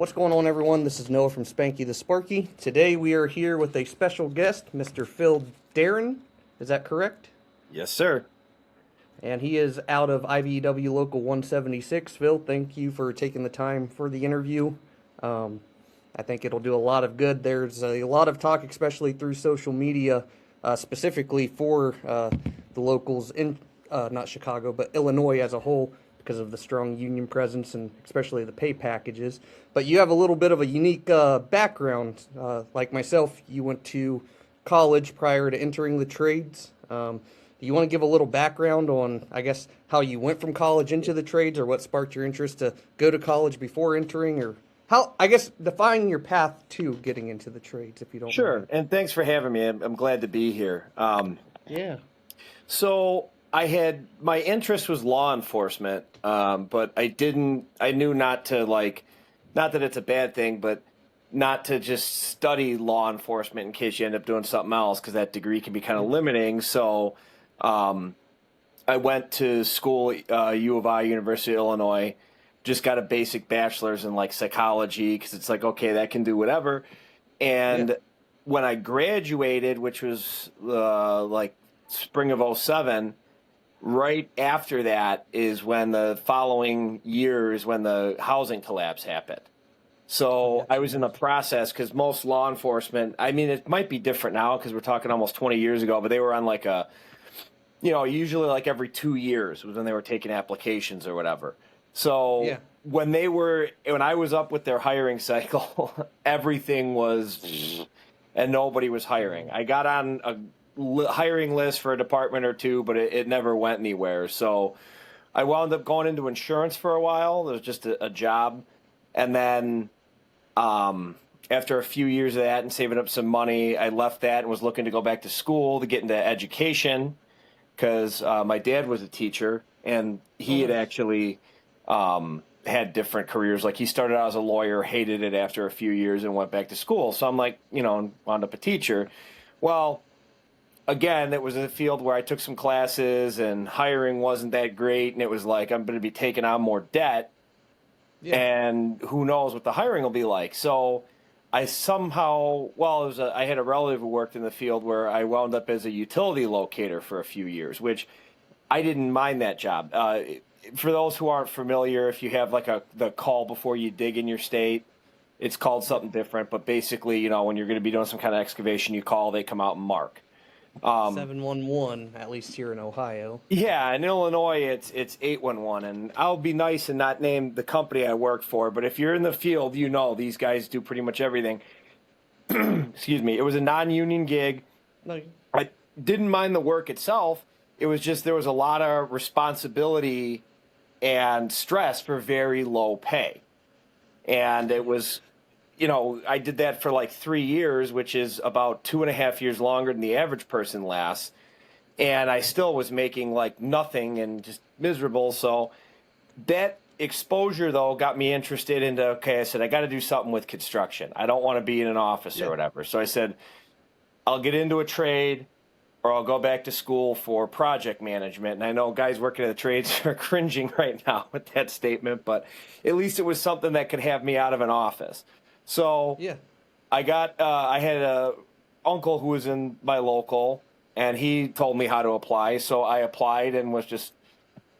What's going on, everyone? This is Noah from Spanky the Sparky. Today we are here with a special guest, Mr. Phil Darin. Is that correct? Yes, sir. And he is out of IBEW Local 176. Phil, thank you for taking the time for the interview. I think it'll do a lot of good. There's a lot of talk, especially through social media, specifically for the locals in not Chicago, but Illinois as a whole, because of the strong union presence and especially the pay packages. But you have a little bit of a unique background. Like myself, you went to college prior to entering the trades. Do you want to give a little background on, I guess, how you went from college into the trades, or what sparked your interest to go to college before entering, or how, I guess, define your path to getting into the trades, if you don't Sure. mind? And thanks for having me. I'm glad to be here. Yeah. So my interest was law enforcement, but I knew not to not that it's a bad thing, but not to just study law enforcement in case you end up doing something else, because that degree can be kind of limiting. So I went to school, U of I, University of Illinois, just got a basic bachelor's in psychology, because it's okay, that can do whatever. Yeah. And when I graduated, which was spring of '07, right after that is when the following year is when the housing collapse happened. So I was in the process, because most law enforcement, I mean, it might be different now because we're talking almost 20 years ago, but they were on usually every 2 years was when they were taking applications or whatever. So Yeah. when I was up with their hiring cycle, everything was, and nobody was hiring. I got on a hiring list for a department or two, but it never went anywhere. So I wound up going into insurance for a while. It was just a job. And then after a few years of that and saving up some money, I left that and was looking to go back to school to get into education, because my dad was a teacher, and he had actually had different careers. Like, he started out as a lawyer, hated it after a few years, and went back to school. So I'm wound up a teacher. Well, again, it was a field where I took some classes and hiring wasn't that great. And it was like, I'm going to be taking on more debt, Yeah. and who knows what the hiring will be like. So I somehow, I had a relative who worked in the field where I wound up as a utility locator for a few years, which I didn't mind that job. For those who aren't familiar, if you have the call before you dig in your state, it's called something different. But basically, when you're going to be doing some kind of excavation, you call, they come out and mark. 711, at least here in Ohio. Yeah, in Illinois, it's 811, and I'll be nice and not name the company I work for, but if you're in the field, these guys do pretty much everything. Excuse me. It was a non-union gig. No. I didn't mind the work itself. It was just there was a lot of responsibility and stress for very low pay. And it was, I did that for 3 years, which is about 2.5 years longer than the average person lasts. And I still was making nothing and just miserable. So that exposure, though, got me interested into, okay, I said, I got to do something with construction. I don't want to be in an office or whatever. So I said, I'll get into a trade, or I'll go back to school for project management. And I know guys working in the trades are cringing right now with that statement, but at least it was something that could have me out of an office. So Yeah. I had a uncle who was in my local, and he told me how to apply. So I applied and was just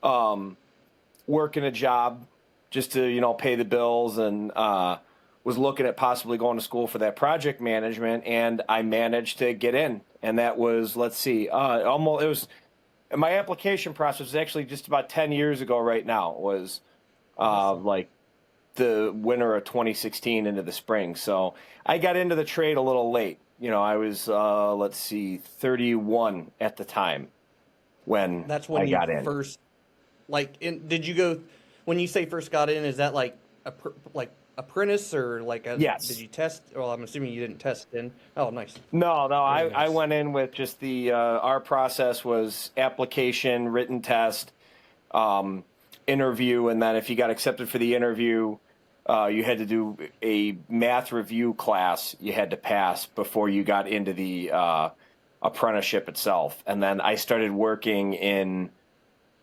working a job just to, pay the bills, and was looking at possibly going to school for that project management, and I managed to get in. And that was, let's see, my application process was actually just about 10 years ago right now. It was the winter of 2016 into the spring. So I got into the trade a little late. I was, 31 at the time when That's when I you got in. first, did you go, when you say first got in, is that apprentice, or Yes. did you test? Well, I'm assuming you didn't test in. Oh, nice. No, I Nice. went in with just our process was application, written test, interview, and then if you got accepted for the interview, you had to do a math review class you had to pass before you got into the apprenticeship itself. And then I started working in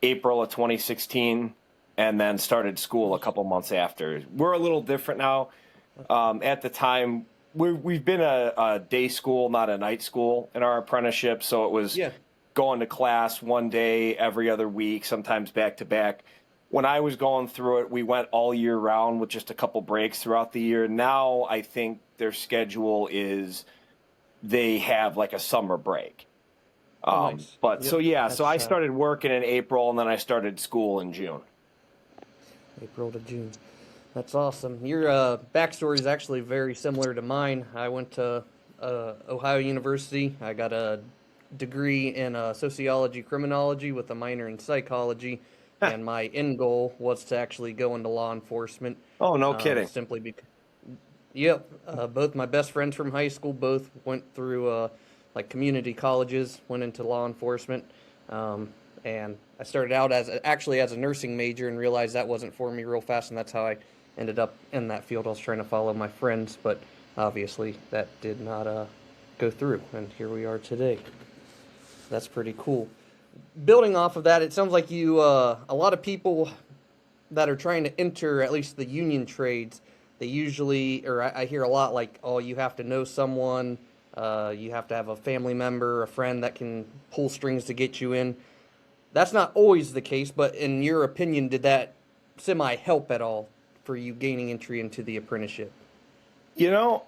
April of 2016, and then started school a couple months after. We're a little different now. At the time, we've been a day school, not a night school in our apprenticeship. So it was Yeah. going to class one day every other week, sometimes back to back. When I was going through it, we went all year round with just a couple breaks throughout the year. Now I think their schedule is they have like a summer break. Oh, nice. But so Yep. yeah, so I That's started working in April and then I started school in June. April to June. That's awesome. Your backstory is actually very similar to mine. I went to Ohio University. I got a degree in sociology, criminology with a minor in psychology, and my end goal was to actually go into law enforcement. Oh, no kidding. Simply because, yep, both my best friends from high school both went through like community colleges, went into law enforcement. And I started out actually as a nursing major and realized that wasn't for me real fast, and that's how I ended up in that field. I was trying to follow my friends, but obviously that did not go through, and here we are today. That's pretty cool. Building off of that, it sounds like you a lot of people that are trying to enter at least the union trades, they usually, or I hear a lot like, oh, you have to know someone, you have to have a family member, a friend that can pull strings to get you in. That's not always the case, but in your opinion, did that semi help at all for you gaining entry into the apprenticeship? You know,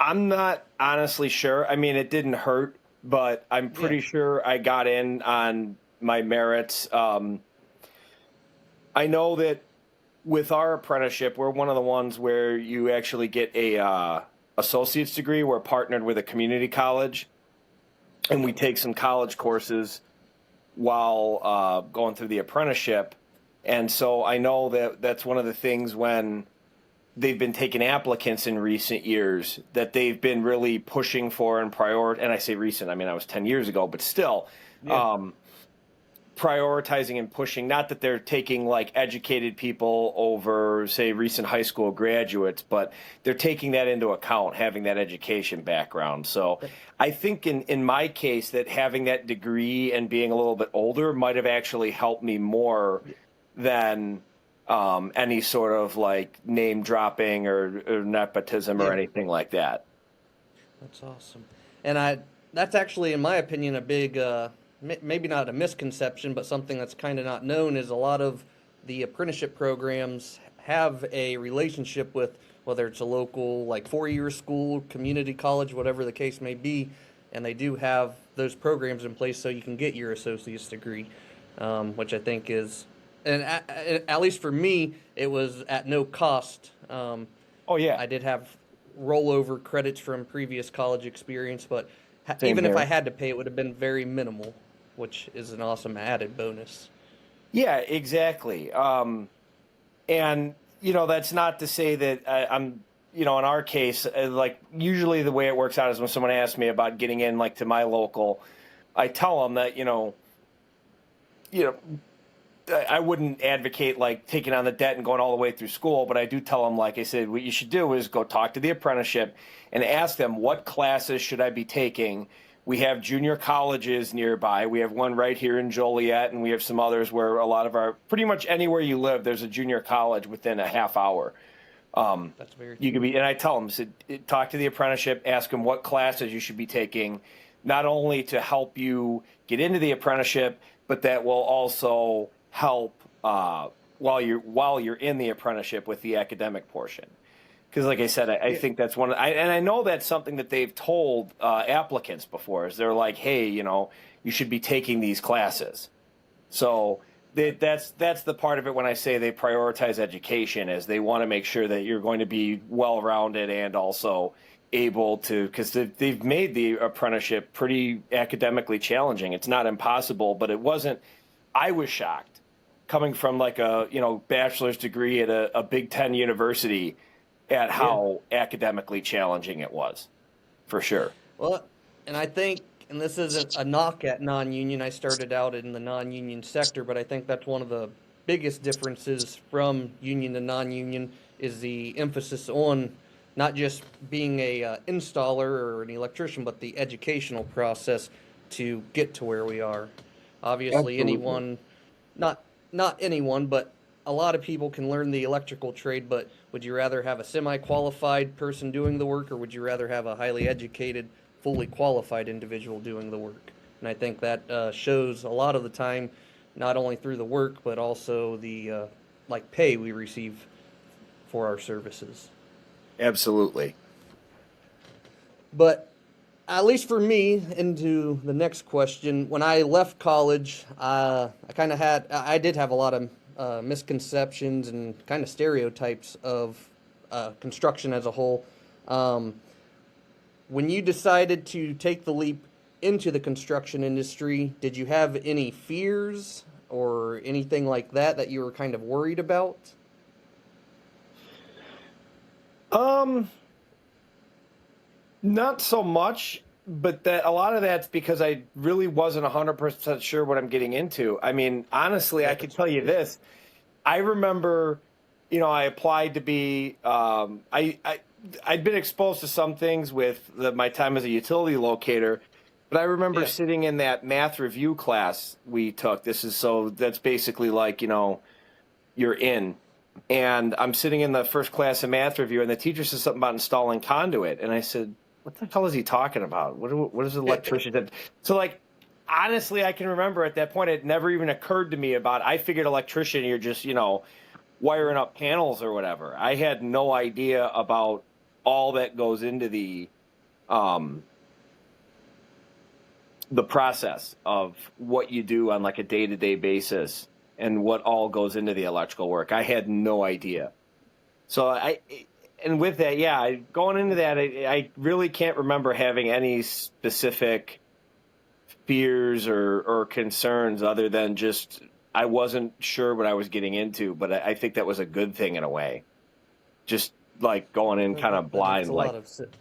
I'm not honestly sure. I mean, it didn't hurt, but I'm Yeah. pretty sure I got in on my merits. I know that with our apprenticeship, we're one of the ones where you actually get a associate's degree. We're partnered with a community college, and we take some college courses while going through the apprenticeship. And so I know that that's one of the things when they've been taking applicants in recent years that they've been really pushing for and and I say recent, I mean, I was 10 years ago, but still, Yeah. prioritizing and pushing, not that they're taking like educated people over, say, recent high school graduates, but they're taking that into account, having that education background. So I think in my case that having that degree and being a little bit older might have actually helped me more than any sort of like name dropping or nepotism or Yeah. anything like that. That's awesome. And that's actually, in my opinion, a big, maybe not a misconception, but something that's kind of not known is a lot of the apprenticeship programs have a relationship with whether it's a local, like 4 year school, community college, whatever the case may be, and they do have those programs in place so you can get your associate's degree, which I think is, and at least for me, it was at no cost. Oh yeah, I did have rollover credits from previous college experience, but same even if here. I had to pay, it would have been very minimal, which is an awesome added bonus. Yeah, exactly. And that's not to say that I'm, in our case, like usually the way it works out is when someone asks me about getting in, like to my local, I tell them that you know, I wouldn't advocate like taking on the debt and going all the way through school, but I do tell them, like I said, what you should do is go talk to the apprenticeship and ask them what classes should I be taking. We have junior colleges nearby. We have one right here in Joliet, and we have some others where a lot of pretty much anywhere you live, there's a junior college within a half hour. That's very You true. could be, and I tell them, talk to the apprenticeship, ask them what classes you should be taking, not only to help you get into the apprenticeship, but that will also help while you're in the apprenticeship with the academic portion. Because, like I said, I Yeah. think that's and I know that's something that they've told applicants before. Is they're like, hey, you should be taking these classes. So that's the part of it when I say they prioritize education, is they want to make sure that you're going to be well-rounded and also able to, because they've made the apprenticeship pretty academically challenging. It's not impossible, but it wasn't. I was shocked coming from like a bachelor's degree at a Big Ten university at Yeah. how academically challenging it was, for sure. Well, and I think, and this isn't a knock at non-union. I started out in the non-union sector, but I think that's one of the biggest differences from union to non-union is the emphasis on not just being a installer or an electrician, but the educational process to get to where we are. Obviously, Absolutely. anyone, not anyone, but a lot of people can learn the electrical trade, but would you rather have a semi-qualified person doing the work, or would you rather have a highly educated, fully qualified individual doing the work? And I think that shows a lot of the time, not only through the work, but also the like pay we receive for our services. Absolutely. But at least for me, into the next question, when I left college, I did have a lot of misconceptions and kind of stereotypes of construction as a whole. When you decided to take the leap into the construction industry, did you have any fears or anything like that you were kind of worried about? Not so much, but that a lot of that's because I really wasn't 100% sure what I'm getting into. I mean, honestly, I can tell you this. I remember, I applied to be, I'd been exposed to some things with my time as a utility locator, but I remember Yeah. sitting in that math review class we took. That's basically like, you're in. And I'm sitting in the first class of math review, and the teacher says something about installing conduit. And I said, what the hell is he talking about? What is an electrician? So, like, honestly, I can remember at that point, it never even occurred to me I figured electrician, you're just, wiring up panels or whatever. I had no idea about all that goes into the process of what you do on like a day-to-day basis and what all goes into the electrical work. I had no idea. So and with that, yeah, going into that, I really can't remember having any specific fears or concerns other than just I wasn't sure what I was getting into, but I think that was a good thing in a way. Just like going in kind of blind, That makes a like lot of sense.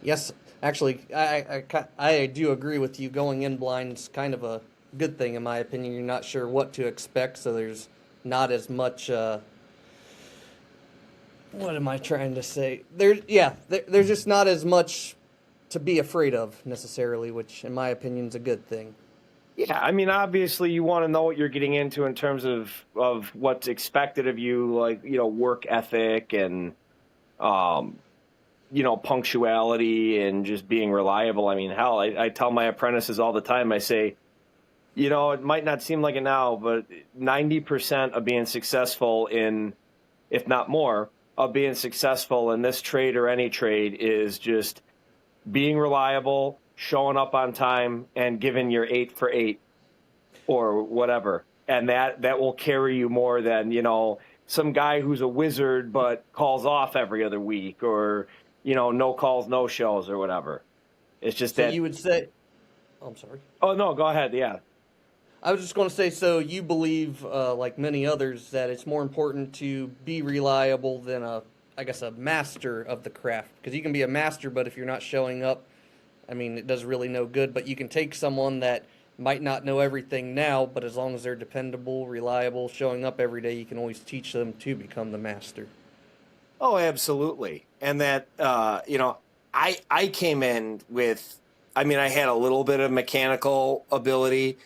Yes, actually, I do agree with you. Going in blind is kind of a good thing, in my opinion. You're not sure what to expect, so there's not as much. What am I trying to say? There's just not as much to be afraid of necessarily, which, in my opinion, is a good thing. yeah, I mean, obviously, you want to know what you're getting into in terms of what's expected of you, like work ethic and punctuality and just being reliable. I mean, hell, I tell my apprentices all the time. I say, it might not seem like it now, but 90% of being successful if not more, of being successful in this trade or any trade is just being reliable, showing up on time, and giving your 8 for 8 or whatever. And that will carry you more than, some guy who's a wizard but calls off every other week or, no calls, no shows or whatever. It's just So that. you would say, oh, I'm sorry. Oh, no, go ahead. Yeah. I was just going to say, so you believe, like many others, that it's more important to be reliable than a master of the craft. Because you can be a master, but if you're not showing up, I mean, it does really no good. But you can take someone that might not know everything now, but as long as they're dependable, reliable, showing up every day, you can always teach them to become the master. Oh, absolutely. And that, I came in with, I mean, I had a little bit of mechanical ability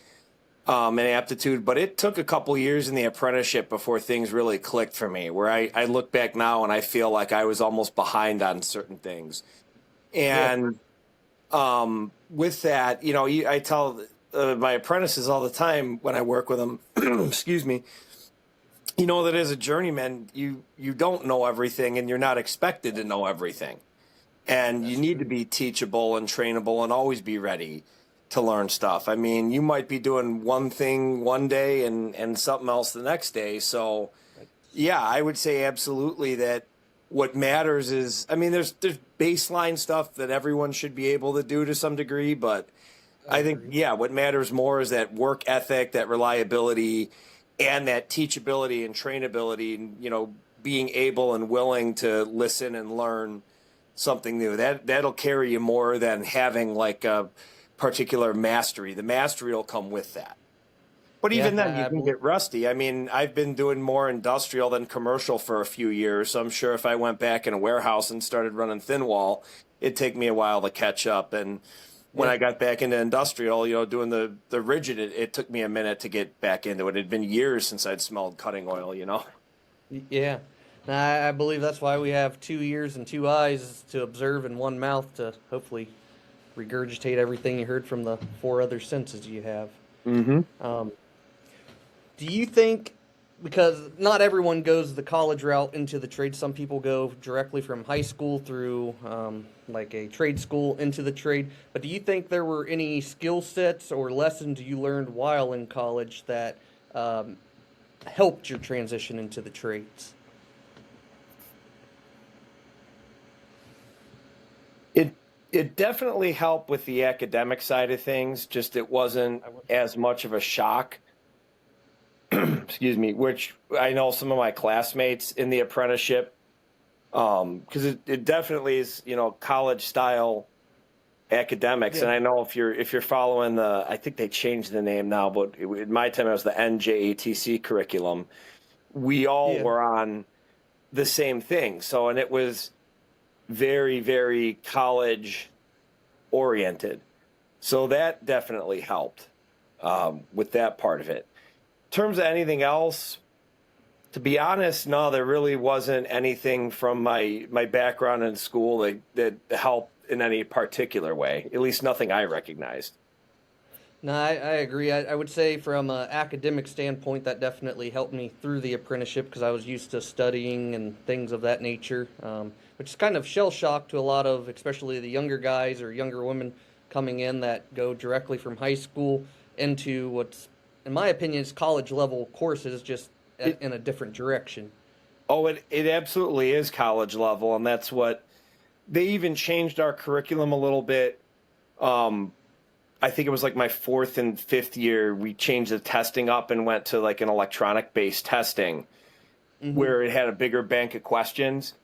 and aptitude, but it took a couple years in the apprenticeship before things really clicked for me, where I look back now and I feel like I was almost behind on certain things. And with that, I tell my apprentices all the time when I work with them, excuse me, that as a journeyman, you don't know everything and you're not expected to know everything. And you need to be teachable and trainable and always be ready to learn stuff. I mean, you might be doing one thing one day and something else the next day. So, yeah, I would say absolutely that what matters is, I mean, there's baseline stuff that everyone should be able to do to some degree, but I think, yeah, what matters more is that work ethic, that reliability, and that teachability and trainability, and, being able and willing to listen and learn something new. That'll carry you more than having like a particular mastery. The mastery will come with that. But even then, you can get rusty. I mean, I've been doing more industrial than commercial for a few years, so I'm sure if I went back in a warehouse and started running thin wall, it'd take me a while to catch up. And when Yeah. I got back into industrial, doing the rigid, it took me a minute to get back into it. It had been years since I'd smelled cutting oil. Yeah. And I believe that's why we have 2 ears and 2 eyes to observe and one mouth to hopefully regurgitate everything you heard from the four other senses you have. Mm-hmm. Um, do you think, because not everyone goes the college route into the trade, some people go directly from high school through like a trade school into the trade, but do you think there were any skill sets or lessons you learned while in college that um, helped your transition into the trades? It it definitely helped with the academic side of things. Just it wasn't as much of a shock. Excuse me, which I know some of my classmates in the apprenticeship, because it definitely is, college style academics. Yeah, And I know if you're following I think they changed the name now, but in my time it was the NJATC curriculum. We all yeah. were on the same thing. So, and it was very, very college oriented. So that definitely helped with that part of it. In terms of anything else, to be honest, no, there really wasn't anything from my background in school that helped in any particular way. At least nothing I recognized. No, I agree. I would say from an academic standpoint, that definitely helped me through the apprenticeship because I was used to studying and things of that nature, which is kind of shell shock to a lot of, especially the younger guys or younger women coming in that go directly from high school into what's, in my opinion, is college level courses, just It in a different direction. Oh, it absolutely is college level, and that's what they even changed our curriculum a little bit. Um, I think it was like my fourth and fifth year, we changed the testing up and went to like an electronic based testing Hmm. where it had a bigger bank of questions.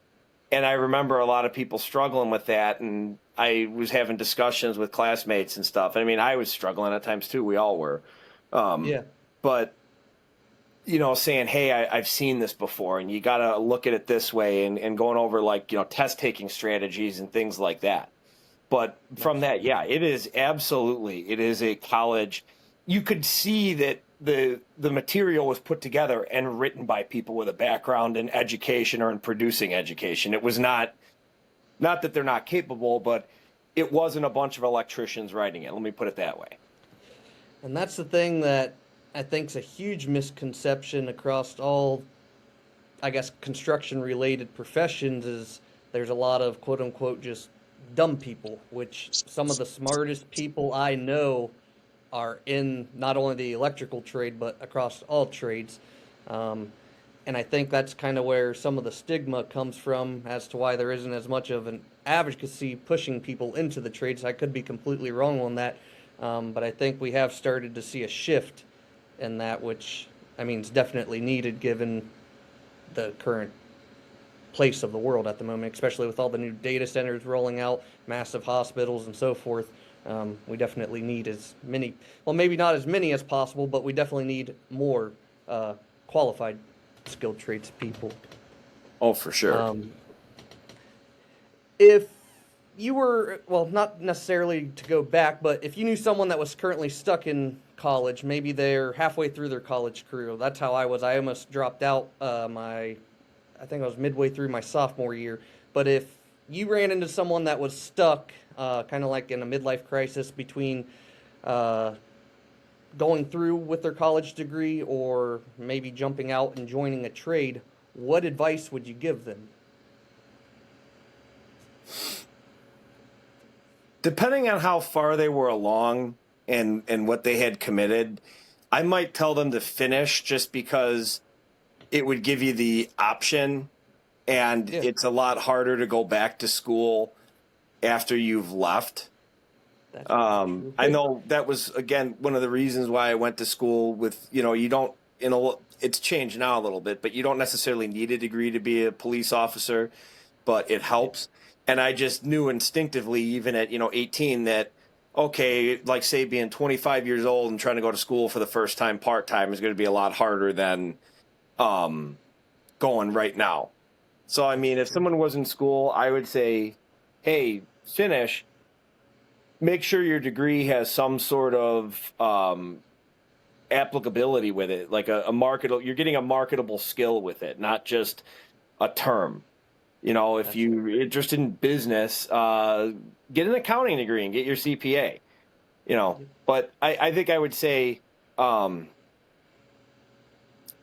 And I remember a lot of people struggling with that. And I was having discussions with classmates and stuff. I mean, I was struggling at times too. We all were. Um, Yeah. but, saying, hey, I've seen this before and you got to look at it this way and going over like, test taking strategies and things like that. But from that, Absolutely. yeah, it is a college. You could see that the material was put together and written by people with a background in education or in producing education. It was not that they're not capable, but it wasn't a bunch of electricians writing it. Let me put it that way. And that's the thing that I think is a huge misconception across all, I guess, construction related professions is there's a lot of quote unquote just dumb people, which some of the smartest people I know are in not only the electrical trade but across all trades. Um, and I think that's kind of where some of the stigma comes from as to why there isn't as much of an advocacy pushing people into the trades. I could be completely wrong on that, but I think we have started to see a shift in that, which I mean is definitely needed given the current place of the world at the moment, especially with all the new data centers rolling out, massive hospitals, and so forth. We definitely need as many, well, maybe not as many as possible, but we definitely need more qualified, skilled trades people. Oh, for sure. Um, if you were, well, not necessarily to go back, but if you knew someone that was currently stuck in college, maybe they're halfway through their college career. That's how I was. I almost dropped out I think I was midway through my sophomore year. But if you ran into someone that was stuck, kind of like in a midlife crisis between uh, going through with their college degree or maybe jumping out and joining a trade, what advice would you give them? Depending on how far they were along and what they had committed, I might tell them to finish just because it would give you the option, and Yeah, it's a lot harder to go back to school after you've left. that's very I true. know that was again one of the reasons why I went to school with, you don't, it's changed now a little bit, but you don't necessarily need a degree to be a police officer, but it Yeah. helps. And I just knew instinctively, even at, 18, that, okay, like say being 25 years old and trying to go to school for the first time part time is going to be a lot harder than um, going right now. So, I That's mean, if true. someone was in school, I would say, hey, finish, make sure your degree has some sort of applicability with it, like a marketable. You're getting a marketable skill with it, not just a term. You know, if That's it. you're interested in business, get an accounting degree and get your CPA. You know, but I think I would say I'm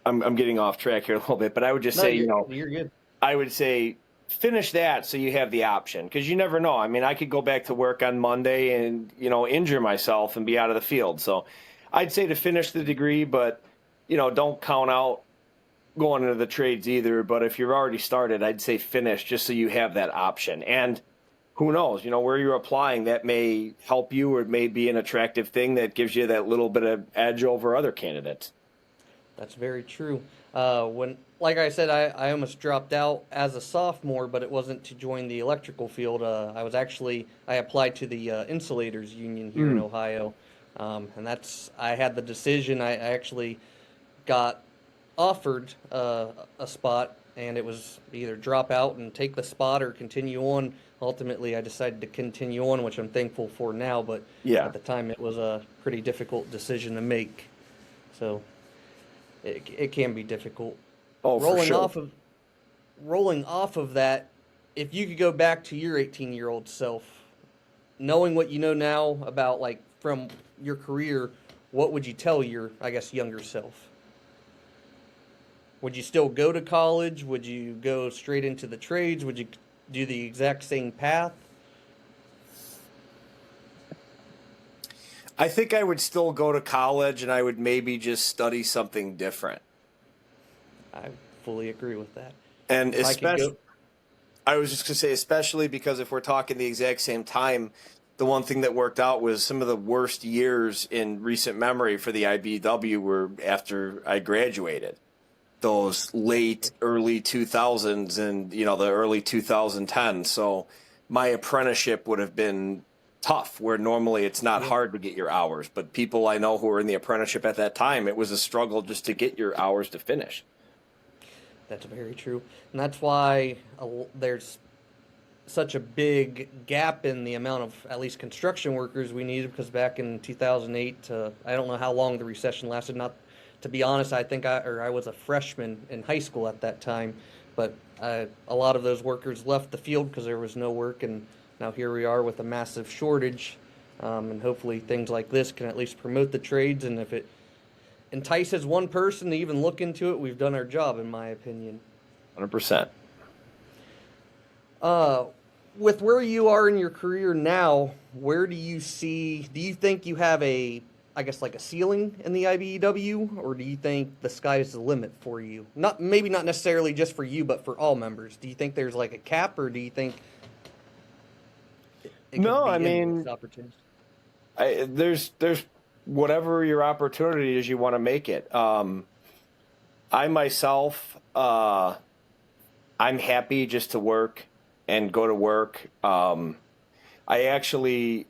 getting off track here a little bit, but I would just No, say, you know, you're good. I would say finish that so you have the option, because you never know. I mean, I could go back to work on Monday and, you know, injure myself and be out of the field. So I'd say to finish the degree, but, you know, don't count out going into the trades either. But if you're already started, I'd say finish just so you have that option. And who knows, you know, where you're applying, that may help you, or it may be an attractive thing that gives you that little bit of edge over other candidates. That's very true. Like I said, I almost dropped out as a sophomore, but it wasn't to join the electrical field. I applied to the insulators union here in Ohio, and I had the decision. I actually got offered a spot, and it was either drop out and take the spot or continue on. Ultimately, I decided to continue on, which I'm thankful for now. But Yeah. at the time, it was a pretty difficult decision to make. So it can be difficult. Oh, for Rolling sure. off of rolling off of that, if you could go back to your 18-year-old self, knowing what you know now about like from your career, what would you tell your, I guess, younger self? Would you still go to college? Would you go straight into the trades? Would you do the exact same path? I think I would still go to college, and I would maybe just study something different. I fully agree with that. And If I could especially, go, I was just going to say, especially because if we're talking the exact same time, the one thing that worked out was some of the worst years in recent memory for the IBEW were after I graduated. Those late, early 2000s and, you know, the early 2010s. So my apprenticeship would have been tough, where normally it's not yeah, hard to get your hours. But people I know who were in the apprenticeship at that time, it was a struggle just to get your hours to finish. that's very true, and that's why there's such a big gap in the amount of at least construction workers we needed, because back in 2008, I don't know how long the recession lasted. Not to be honest, I think I was a freshman in high school at that time, but a lot of those workers left the field because there was no work, and now here we are with a massive shortage. And hopefully things like this can at least promote the trades, and if it entices one person to even look into it, we've done our job, in my opinion. 100%. Uh, with where you are in your career now, where do you think you have I guess like a ceiling in the IBEW, or do you think the sky is the limit for you? Maybe not necessarily just for you, but for all members. Do you think there's like a cap, or do you think it could No, I be endless mean, opportunities? there's whatever your opportunity is, you want to make it. I myself, I'm happy just to work and go to work. I actually,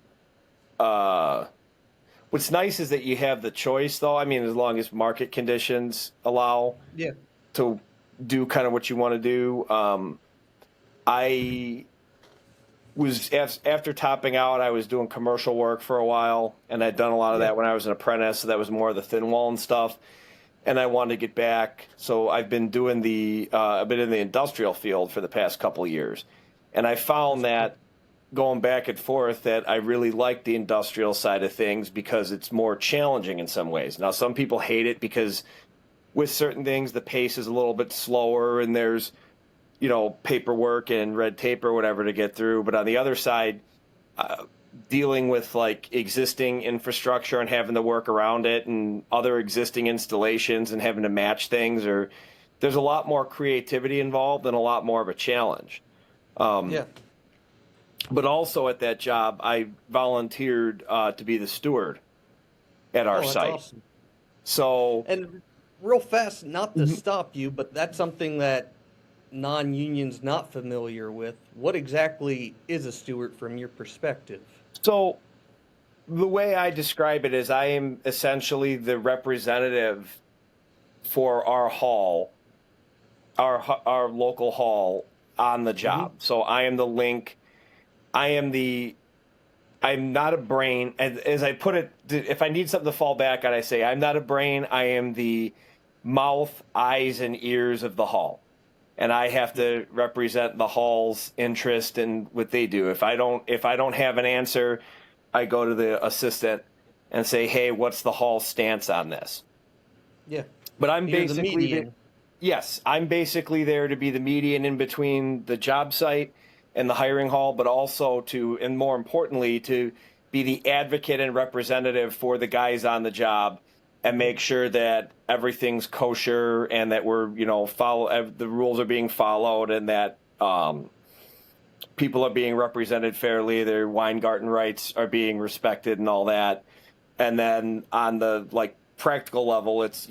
what's nice is that you have the choice, though. I mean, as long as market conditions allow Yeah. to do kind of what you want to do. I was after topping out, I was doing commercial work for a while, and I'd done a lot of Yeah. that when I was an apprentice. So that was more of the thin wall and stuff. And I wanted to get back, so I've been doing I've been in the industrial field for the past couple of years, and I found that going back and forth that I really like the industrial side of things because it's more challenging in some ways. Now, some people hate it because with certain things the pace is a little bit slower, and there's, you know, paperwork and red tape or whatever to get through. But on the other side, dealing with like existing infrastructure and having to work around it, and other existing installations and having to match things, or there's a lot more creativity involved and a lot more of a challenge. Yeah. But also at that job, I volunteered to be the steward at Oh, our that's site. awesome. So And real fast, not to stop you, but that's something that non-union's not familiar with. What exactly is a steward from your perspective? So the way I describe it is I am essentially the representative for our hall, our local hall on the Hmm. job. So I am the link. I am the I'm not a brain. As I put it, if I need something to fall back on, I say I'm not a brain. I am the mouth, eyes, and ears of the hall, and I have to represent the hall's interest in what they do. If I don't have an answer, I go to the assistant and say, "Hey, what's the hall's stance on this?" Yeah. But I'm You're the basically median. yes, I'm basically there to be the median in between the job site and the hiring hall, but also to, and more importantly, to be the advocate and representative for the guys on the job and make sure that everything's kosher and that we're, the rules are being followed and that people are being represented fairly, their Weingarten rights are being respected and all that. And then on the practical level, it's,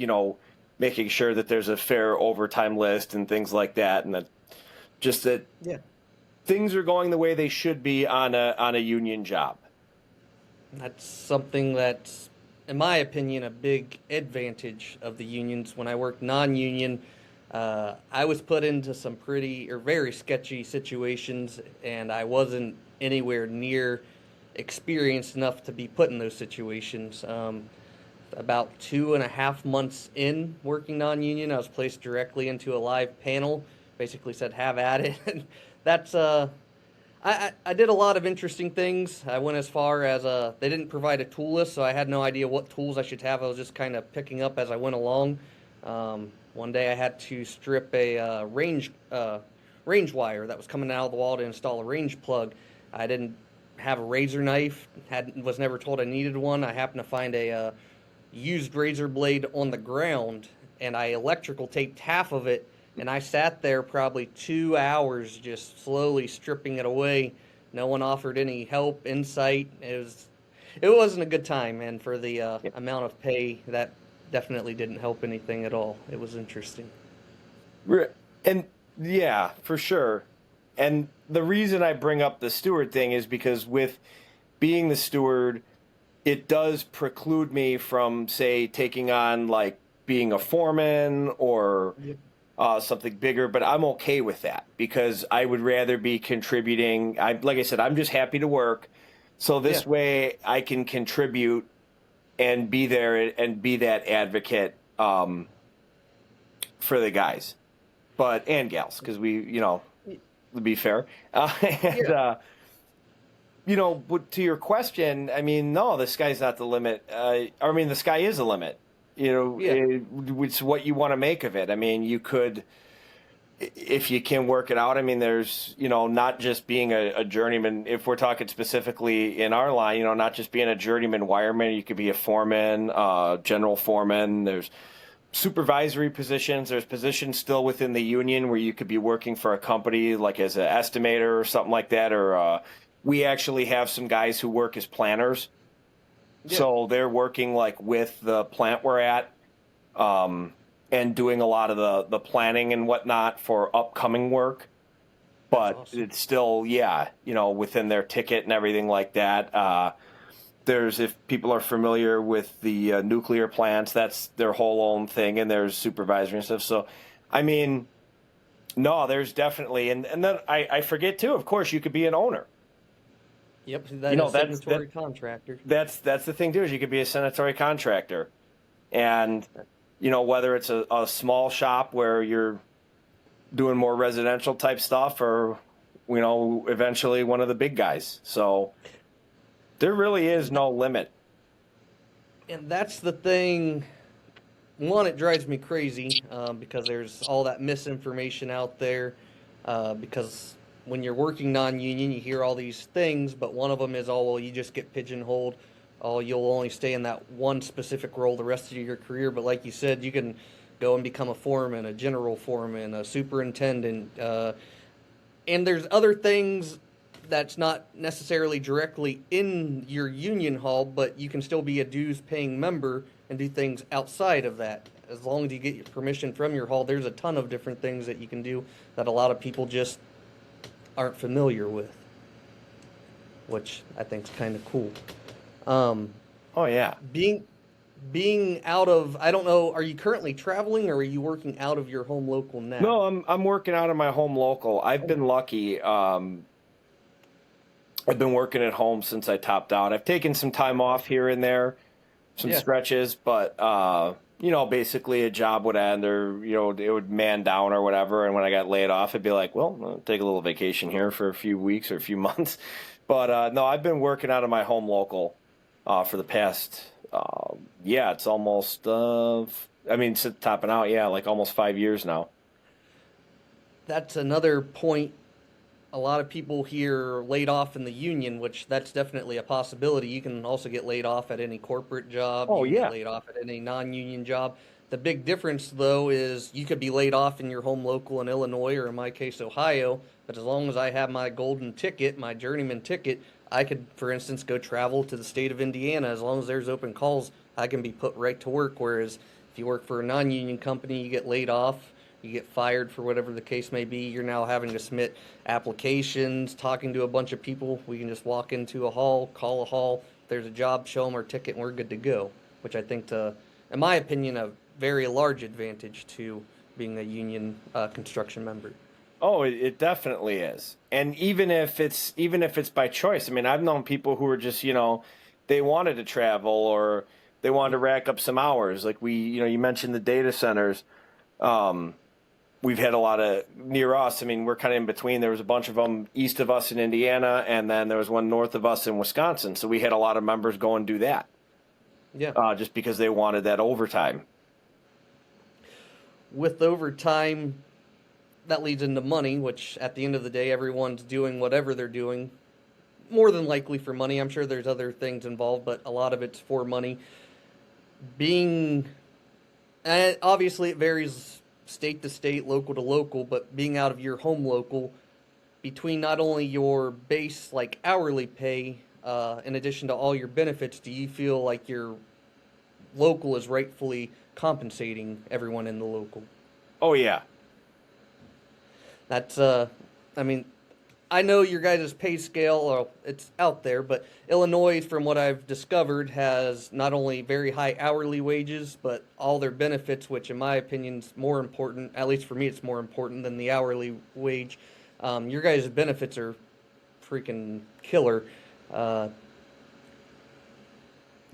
making sure that there's a fair overtime list and things like that, and that just that Yeah. things are going the way they should be on a union job. That's something that's, in my opinion, a big advantage of the unions. When I worked non-union, I was put into some very sketchy situations, and I wasn't anywhere near experienced enough to be put in those situations. About 2.5 months in working non-union, I was placed directly into a live panel. Basically said, "Have at it." And that's I did a lot of interesting things. I went as far as they didn't provide a tool list, so I had no idea what tools I should have. I was just kind of picking up as I went along. One day I had to strip a range wire that was coming out of the wall to install a range plug. I didn't have a razor knife. Was never told I needed one. I happened to find a used razor blade on the ground, and I electrical taped half of it, and I sat there probably 2 hours just slowly stripping it away. No one offered any help, insight. It wasn't a good time, and for the amount of pay, that definitely didn't help anything at all. It was interesting. And yeah, for sure. And the reason I bring up the steward thing is because with being the steward, it does preclude me from, say, taking on being a foreman or something bigger, but I'm okay with that because I would rather be contributing. Like I said, I'm just happy to work. So this way I can contribute and be there and be that advocate for the guys, and gals, because we, to be fair. To your question, I mean, no, the sky's not the limit. The sky is a limit. It's what you want to make of it. I mean, you could, if you can work it out. I mean, there's, not just being a journeyman. If we're talking specifically in our line, not just being a journeyman wireman, you could be a foreman, general foreman. There's supervisory positions. There's positions still within the union where you could be working for a company like as an estimator or something like that, or we actually have some guys who work as planners. Yeah. So they're working with the plant we're at and doing a lot of the planning and whatnot for upcoming work. But awesome. It's still, within their ticket and everything like that. If people are familiar with the nuclear plants, that's their whole own thing, and there's supervisory and stuff. So, I mean, no, there's definitely, and then I forget too, of course, you could be an owner. Yep, that's a signatory contractor. That's the thing too, is you could be a signatory contractor. And, whether it's a small shop where you're doing more residential type stuff or, eventually one of the big guys. So there really is no limit. And that's the thing. One, it drives me crazy because there's all that misinformation out there because when you're working non-union, you hear all these things, but one of them is, oh, well, you just get pigeonholed. Oh, you'll only stay in that one specific role the rest of your career. But like you said, you can go and become a foreman, a general foreman, a superintendent. And there's other things that's not necessarily directly in your union hall, but you can still be a dues-paying member and do things outside of that. As long as you get your permission from your hall, there's a ton of different things that you can do that a lot of people just aren't familiar with, which I think is kind of cool. Oh yeah. Being out of, I don't know, are you currently traveling or are you working out of your home local now? No, I'm working out of my home local. I've been lucky. I've been working at home since I topped out. I've taken some time off here and there, some Yeah. stretches, but basically a job would end or it would man down or whatever. And when I got laid off, I'd be like, well, I'll take a little vacation here for a few weeks or a few months. But no, I've been working out of my home local for the past it's almost since topping out, like almost 5 years now. That's another point. A lot of people here laid off in the union, which that's definitely a possibility. You can also get laid off at any corporate job. Oh You can get yeah. laid off at any non-union job. The big difference, though, is you could be laid off in your home local in Illinois or, in my case, Ohio. But as long as I have my golden ticket, my journeyman ticket, I could, for instance, go travel to the state of Indiana. As long as there's open calls, I can be put right to work. Whereas if you work for a non-union company, you get laid off, you get fired for whatever the case may be. You're now having to submit applications, talking to a bunch of people. We can just walk into a hall, call a hall. If there's a job, show them our ticket, and we're good to go. Which I think, in my opinion, a very large advantage to being a union construction member. Oh, it definitely is. And even if it's by choice, I mean, I've known people who are just, they wanted to travel or they wanted to rack up some hours. Like you mentioned the data centers. We've had a lot of near us. I mean, we're kind of in between. There was a bunch of them east of us in Indiana, and then there was one north of us in Wisconsin. So we had a lot of members go and do that. Yeah. Just because they wanted that overtime. With overtime, that leads into money, which at the end of the day, everyone's doing whatever they're doing. More than likely for money. I'm sure there's other things involved, but a lot of it's for money. And obviously it varies state to state, local to local, but being out of your home local, between not only your base, like hourly pay, in addition to all your benefits, do you feel like your local is rightfully compensating everyone in the local? Oh, yeah. That's, I know your guys' pay scale, it's out there, but Illinois, from what I've discovered, has not only very high hourly wages, but all their benefits, which in my opinion is more important, at least for me it's more important than the hourly wage. Your guys' benefits are freaking killer. Do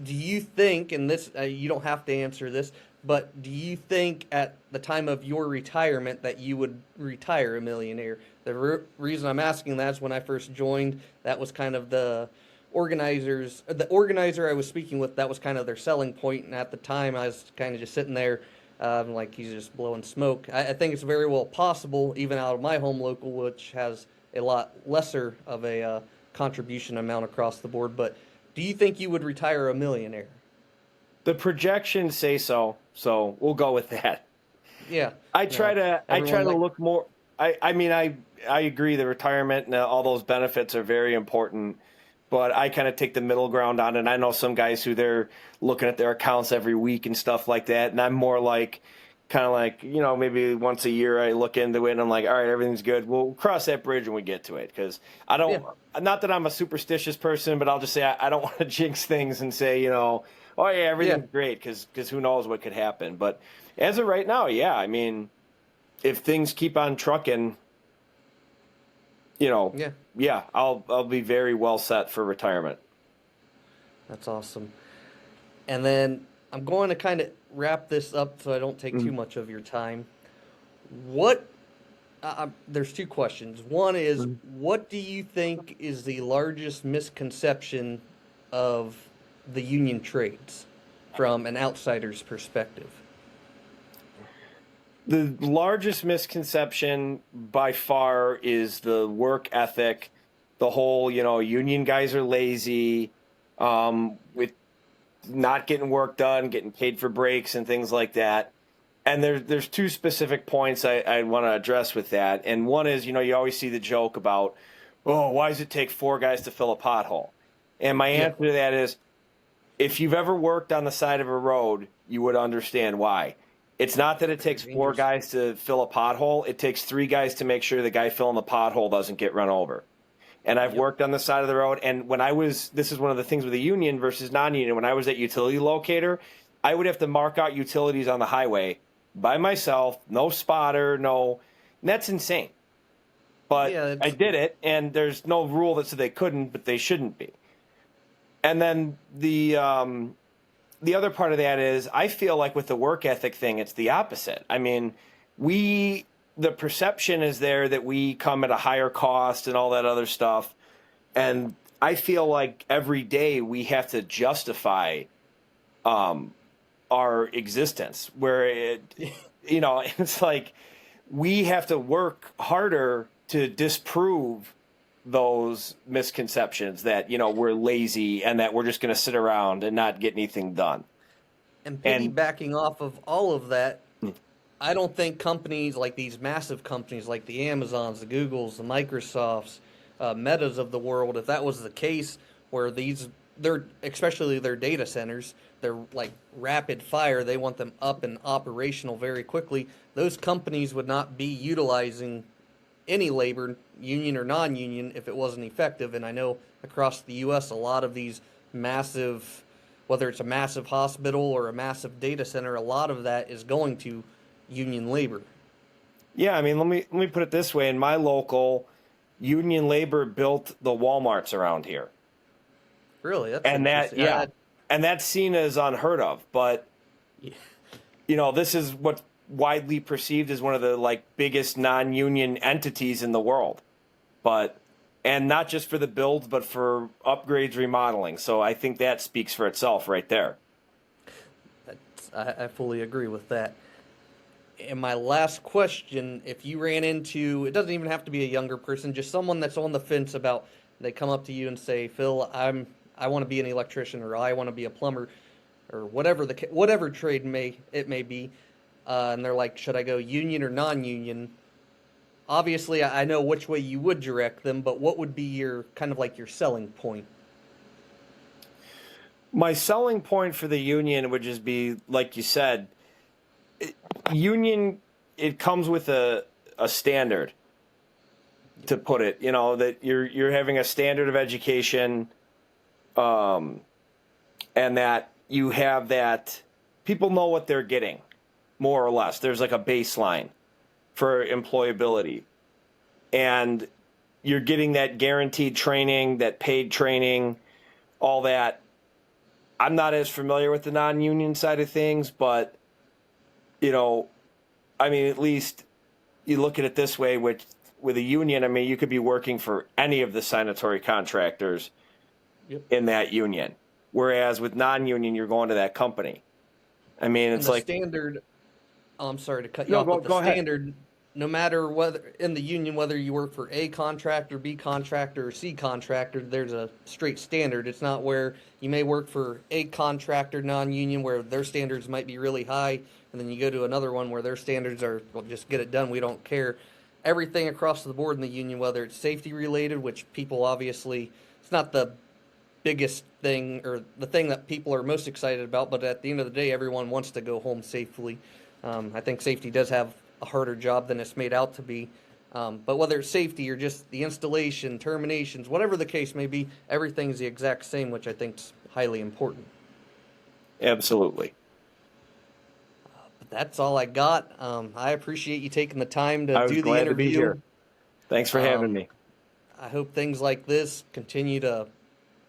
you think, and this, you don't have to answer this, but do you think at the time of your retirement that you would retire a millionaire? The reason I'm asking that is when I first joined, that was kind of the organizer I was speaking with, that was kind of their selling point. And at the time, I was kind of just sitting there like he's just blowing smoke. I think it's very well possible, even out of my home local, which has a lot lesser of a contribution amount across the board. But do you think you would retire a millionaire? The projections say so we'll go with that. Yeah. I try to look more. I agree. The retirement and all those benefits are very important, but I kind of take the middle ground on it. And I know some guys who they're looking at their accounts every week and stuff like that. And I'm more like, kind of like, maybe once a year I look into it and I'm like, all right, everything's good. We'll cross that bridge when we get to it. Cause I don't, not that I'm a superstitious person, but I'll just say, I don't want to jinx things and say, oh yeah, everything's great. Cause who knows what could happen. But as of right now, yeah, I mean, if things keep on trucking, I'll be very well set for retirement. That's awesome. And then I'm going to kind of wrap this up so I don't take too much of your time. There's two questions. One is, what do you think is the largest misconception of the union trades from an outsider's perspective? The largest misconception by far is the work ethic. The whole, union guys are lazy, with not getting work done, getting paid for breaks and things like that. And there's two specific points I want to address with that. And one is, you always see the joke about, oh, why does it take 4 guys to fill a pothole? And my answer to that is, if you've ever worked on the side of a road, you would understand why. It's not that it takes 4 guys to fill a pothole. It takes 3 guys to make sure the guy filling the pothole doesn't get run over. And I've worked on the side of the road. And this is one of the things with the union versus non-union. When I was at utility locator, I would have to mark out utilities on the highway by myself, no spotter, and that's insane. But Yeah, I did it, and there's no rule that said they couldn't, but they shouldn't be. And then the other part of that is I feel like with the work ethic thing, it's the opposite. I mean, the perception is there that we come at a higher cost and all that other stuff. And I feel like every day we have to justify our existence it's like we have to work harder to disprove those misconceptions that, we're lazy and that we're just going to sit around and not get anything done. And And piggybacking off of all of that, I don't think companies like these massive companies like the Amazons, the Googles, the Microsofts, Metas of the world, if that was the case, where they're especially their data centers, they're like rapid fire, they want them up and operational very quickly. Those companies would not be utilizing any labor, union or non-union, if it wasn't effective. And I know across the U.S., a lot of these massive, whether it's a massive hospital or a massive data center, a lot of that is going to union labor. yeah, I mean, let me put it this way. In my local, union labor built the Walmarts around here. Really, that's And interesting. and that's seen as unheard of. But, Yeah. this is what's widely perceived as one of the biggest non-union entities in the world. And not just for the builds, but for upgrades, remodeling. So I think that speaks for itself right there. I fully agree with that. And my last question, if you ran into, it doesn't even have to be a younger person, just someone that's on the fence about, they come up to you and say, Phil, I want to be an electrician, or I want to be a plumber, or whatever trade it may be, and they're like, should I go union or non-union? Obviously, I know which way you would direct them, but what would be your kind of like your selling point? My selling point for the union would just be, like you said, union, it comes with a standard, to put it, that you're having a standard of education, and that you have that people know what they're getting, more or less. There's like a baseline for employability, and you're getting that guaranteed training, that paid training, all that. I'm not as familiar with the non-union side of things, but I mean, at least you look at it this way, with a union, I mean, you could be working for any of the sanitary contractors in that union. Whereas with non-union, you're going to that company. I mean, And it's the like, standard, oh, I'm sorry to cut you no, off, but the go ahead. standard, no matter whether in the union, whether you work for A contractor, B contractor, or C contractor, there's a straight standard. It's not where you may work for a contractor non-union where their standards might be really high, and then you go to another one where their standards are, well, just get it done, we don't care. Everything across the board in the union, whether it's safety related, which people obviously, it's not the biggest thing or the thing that people are most excited about, but at the end of the day, everyone wants to go home safely. I think safety does have a harder job than it's made out to be. But whether it's safety or just the installation, terminations, whatever the case may be, everything's the exact same, which I think is highly important. Absolutely. But that's all I got. I appreciate you taking the time to I was do the glad to be interview. here. Thanks for having me. I hope things like this continue to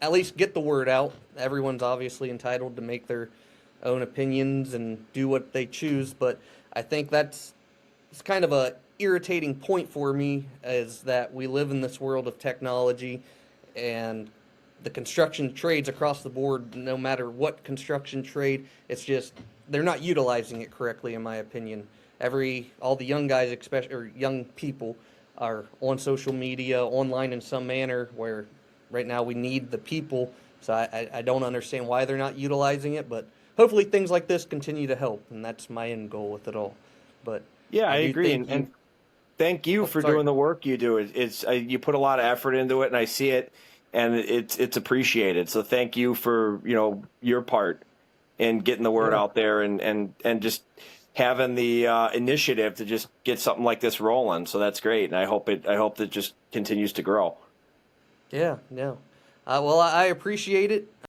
at least get the word out. Everyone's obviously entitled to make their own opinions and do what they choose, but I think it's kind of a irritating point for me, is that we live in this world of technology, and the construction trades across the board, no matter what construction trade, it's just they're not utilizing it correctly, in my opinion. All the young guys, especially, or young people, are on social media, online in some manner, where right now we need the people. So I don't understand why they're not utilizing it, but hopefully things like this continue to help, and that's my end goal with it all. But Yeah, I do agree. thank you. And thank you for Sorry. doing the work you do. You put a lot of effort into it, and I see it, and it's appreciated. So thank you for your part in getting the word Yeah. out there, and just having the initiative to just get something like this rolling. So that's great, and I hope that just continues to grow. Yeah, no. Well, I appreciate it.